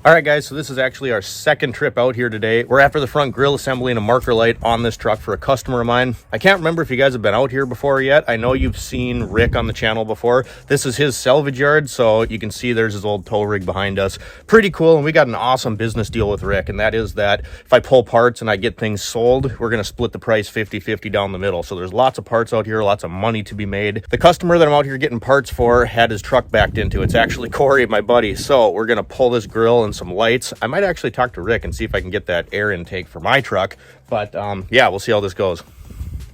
All right, guys, so this is actually our second trip out here today. We're after the front grille assembly and a marker light on this truck for a customer of mine. I can't remember if you guys have been out here before yet. I know you've seen Rick on the channel before. This is his salvage yard, so you can see there's his old tow rig behind us. Pretty cool, and we got an awesome business deal with Rick, and that is that if I pull parts and I get things sold, we're gonna split the price 50-50 down the middle. So there's lots of parts out here, lots of money to be made. The customer that I'm out here getting parts for had his truck backed into. It's actually Corey, my buddy. So we're gonna pull this grill and some lights. I might actually talk to Rick and see if I can get that air intake for my truck, but yeah, we'll see how this goes.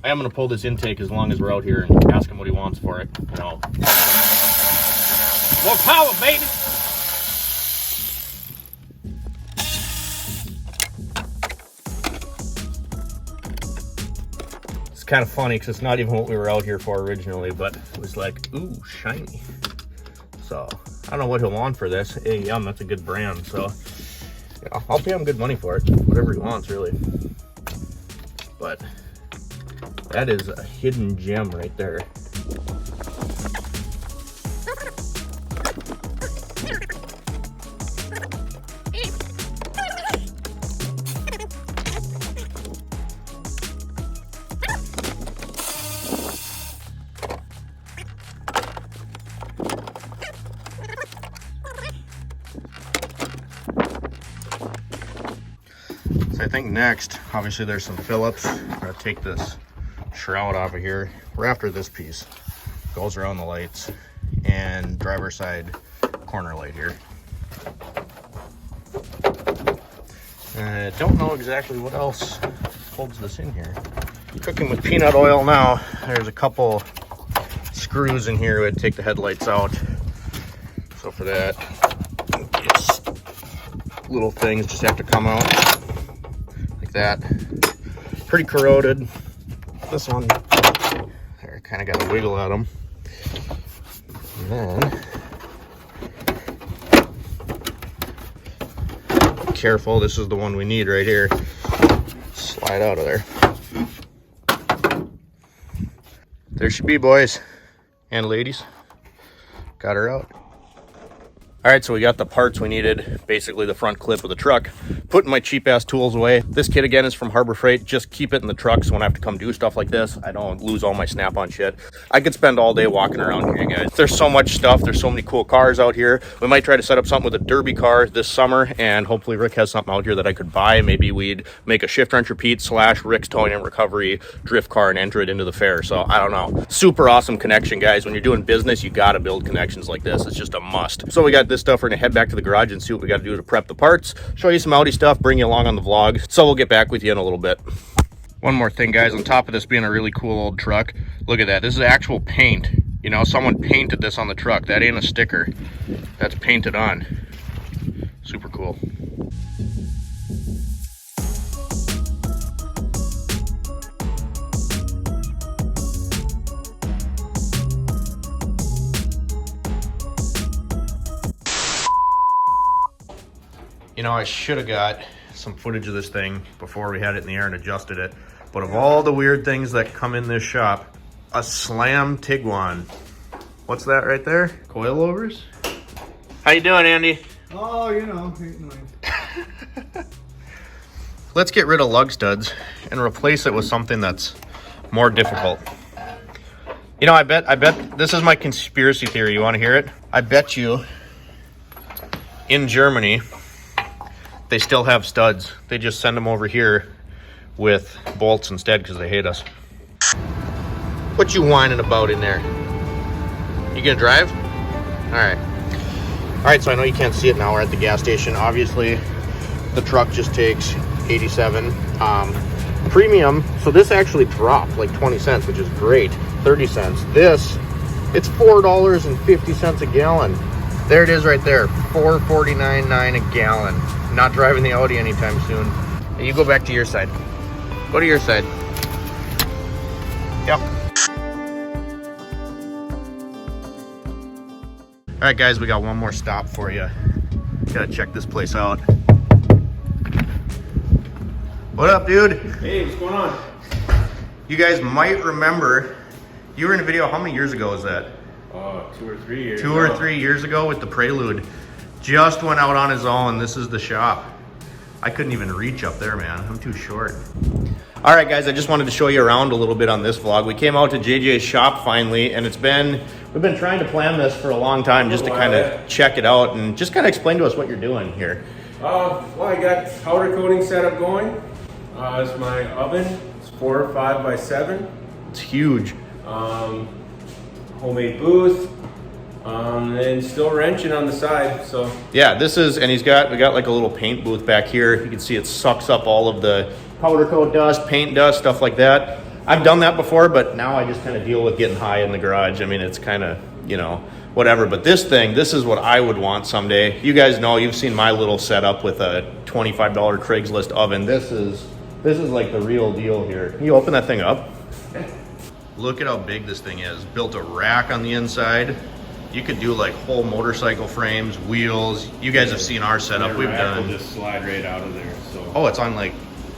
I am going to pull this intake as long as we're out here and ask him what he wants for it. You know, more power, baby. It's kind of funny because it's not even what we were out here for originally, but it was like, ooh, shiny. So I don't know what he'll want for this. Hey, yum, that's a good brand. So yeah, I'll pay him good money for it, whatever he wants, really. But that is a hidden gem right there. So I think next, obviously there's some Phillips. I'm gonna take this shroud off of here. We're after this piece. Goes around the lights and driver's side corner light here. I don't know exactly what else holds this in here. Cooking with peanut oil now. There's a couple screws in here that take the headlights out. So for that, these little things just have to come out. That pretty corroded. This one there kind of got a wiggle at them. And then be careful, this is the one we need right here. Slide out of there. There she be, boys and ladies. Got her out. All right, so we got the parts we needed, basically the front clip of the truck. Putting my cheap ass tools away. This kit again is from Harbor Freight. Just keep it in the truck so when I have to come do stuff like this, I don't lose all my snap-on shit. I could spend all day walking around here, guys. There's so much stuff. There's so many cool cars out here. We might try to set up something with a derby car this summer, and hopefully Rick has something out here that I could buy. Maybe we'd make a shift wrench repeat / Rick's towing and recovery drift car and enter it into the fair. So I don't know. Super awesome connection, guys. When you're doing business, you got to build connections like this. It's just a must. So we got this stuff. We're gonna head back to the garage and see what we got to do to prep the parts, show you some Audi stuff, bring you along on the vlog. So we'll get back with you in a little bit. One more thing, guys, on top of this being a really cool old truck, look at that. This is actual paint. You know, someone painted this on the truck. That ain't a sticker. That's painted on. Super cool. You know, I should have got some footage of this thing before we had it in the air and adjusted it. But of all the weird things that come in this shop, a slam Tiguan. What's that right there? Coilovers? How you doing, Andy? Oh, you know, annoying. Let's get rid of lug studs and replace it with something that's more difficult. You know, I bet this is my conspiracy theory. You want to hear it? I bet you in Germany, they still have studs. They just send them over here with bolts instead because they hate us. What you whining about in there? You gonna drive? All right, so I know you can't see it now. We're at the gas station. Obviously, the truck just takes 87. Premium, so this actually dropped like 20 cents, which is great. 30 cents. This, it's $4.50 a gallon. There it is right there, $4.49.9 a gallon. Not driving the Audi anytime soon. You go back to your side. Go to your side. Yep. All right, guys, we got one more stop for you. Gotta check this place out. What up, dude? Hey, what's going on? You guys might remember, you were in a video, how many years ago was that? 2 or 3 years. 2 or 3 years ago with the Prelude. Just went out on his own. This is the shop. I couldn't even reach up there, man. I'm too short. All right, guys, I just wanted to show you around a little bit on this vlog. We came out to JJ's shop finally, and we've been trying to plan this for a long time just to kind of check it out and just kind of explain to us what you're doing here. Well, I got powder coating setup going. It's my oven. It's 4 or 5 by 7. It's huge. Homemade booth. And still wrenching on the side, so. Yeah, this is, and we got like a little paint booth back here. You can see it sucks up all of the powder coat dust, paint dust, stuff like that. I've done that before, but now I just kind of deal with getting high in the garage. I mean, it's kind of, you know, whatever. But this is what I would want someday. You guys know, you've seen my little setup with a $25 Craigslist oven. This is like the real deal here. Can you open that thing up? Look at how big this thing is. Built a rack on the inside. You could do like whole motorcycle frames, wheels. You guys have seen our setup. We've done. Will just slide right out of there. So. Oh, it's on like.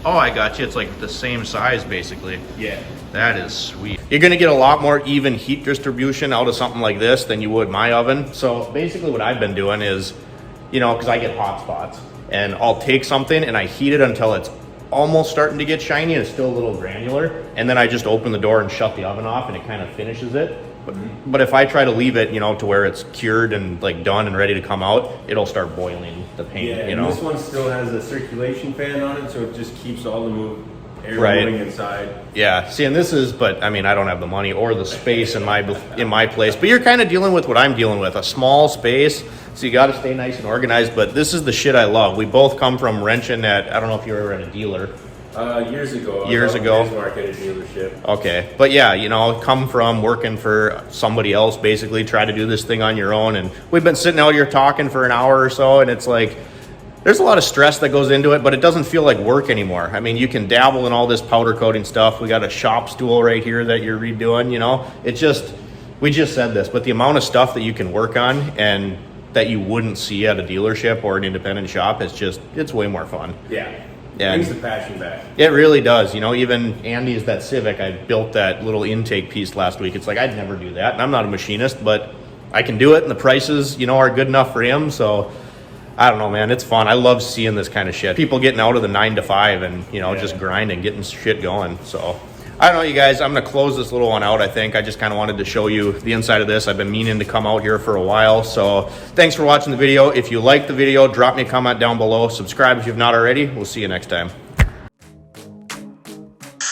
Oh, I got you. It's like the same size basically. Yeah. That is sweet. You're gonna get a lot more even heat distribution out of something like this than you would my oven. So basically, what I've been doing is, you know, because I get hot spots, and I'll take something and I heat it until it's almost starting to get shiny and it's still a little granular, and then I just open the door and shut the oven off, and it kind of finishes it. But if I try to leave it, you know, to where it's cured and like done and ready to come out, it'll start boiling the paint. Yeah, you know. And this one still has a circulation fan on it, so it just keeps all the air Right. moving inside. Yeah. See, and this is, but I mean, I don't have the money or the space in my place. But you're kind of dealing with what I'm dealing with, a small space. So you got to stay nice and organized. But this is the shit I love. We both come from wrenching at, I don't know if you were at a dealer. Years ago. Years ago. Bismarck at a dealership. Okay. But yeah, you know, come from working for somebody else, basically try to do this thing on your own. And we've been sitting out here talking for an hour or so, and it's like, there's a lot of stress that goes into it, but it doesn't feel like work anymore. I mean, you can dabble in all this powder coating stuff. We got a shop stool right here that you're redoing, you know. We just said this, but the amount of stuff that you can work on and that you wouldn't see at a dealership or an independent shop, it's way more fun. Yeah. Yeah. Brings the passion back. It really does. You know, even Andy's that Civic, I built that little intake piece last week. It's like, I'd never do that. And I'm not a machinist, but I can do it. And the prices, you know, are good enough for him. So I don't know, man. It's fun. I love seeing this kind of shit. People getting out of the 9 to 5 and, you know, just grinding, getting shit going. So I don't know, you guys. I'm going to close this little one out, I think. I just kind of wanted to show you the inside of this. I've been meaning to come out here for a while. So thanks for watching the video. If you liked the video, drop me a comment down below. Subscribe if you've not already. We'll see you next time.